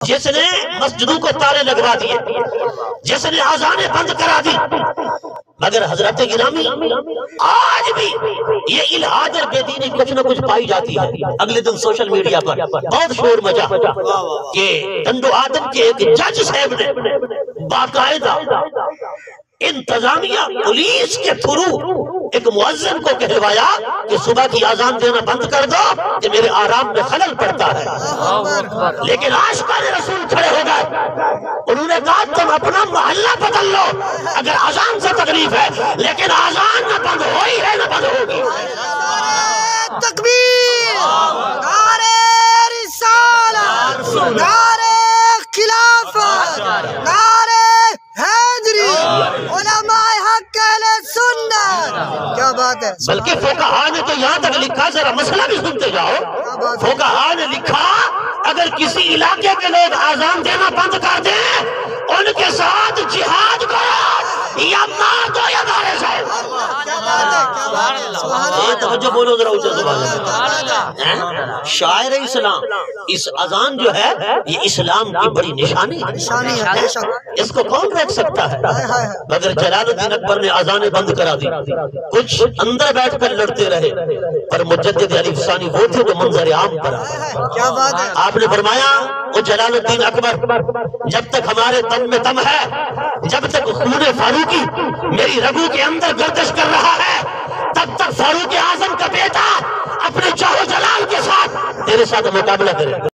جس نے مسجدوں کو تالے لگوا دیے، جس نے اذانیں بند کرا دی، مگر حضرت گرامی آج بھی یہ الہاد اور بے دینی کچھ نہ کچھ پائی جاتی ہے۔ اگلے دن سوشل میڈیا پر بہت شور مچا کہ ٹنڈو آدم کے ایک جج صاحب نے باقاعدہ انتظامیہ پولیس کے تھرو ایک مؤذن کو کہلوایا کہ صبح کی اذان دینا بند کر دو کہ میرے آرام میں خلل پڑتا ہے۔ لیکن عاشقان رسول کھڑے ہو گئے، انہوں نے کہا تم اپنا محلہ بدل لو، اگر اذان سے تکلیف ہے، لیکن اذان نہ بند ہوئی ہے نہ بند ہوگی۔ تکبیر، نعرہ رسالت، نعرہ خلافت، نعرہ حیدری، علماء حق اہل سنت۔ کیا بات ہے! بلکہ فقہاء نے تو یہاں تک لکھا، ذرا مسئلہ بھی سنتے جاؤ، فقہاء نے لکھا اگر کسی علاقے کے لوگ اذان دینا بند کر دیں، ان کے ساتھ جہاد کرو یا مار دو یا مارے جاؤ۔ توجہ بولو ذرا اونچا سبحان اللہ۔ شاعر اسلام، اس اذان جو ہے یہ اسلام کی بڑی نشانی ہے، اس کو کون روک سکتا ہے؟ مگر جلال الدین اکبر نے اذانیں بند کرا دی، کچھ اندر بیٹھ کر لڑتے رہے، پر مجدد علی ثانی وہ تھے جو منظر عام پر آئے۔ آپ نے فرمایا وہ جلال الدین اکبر جب تک ہمارے دم میں دم ہے، جب تک خون فاروقی میری رگوں کے اندر گردش کر رہا ہے، تب تک فاروق اعظم کا بیٹا اپنے جاہ و جلال کے ساتھ تیرے ساتھ مقابلہ کرے۔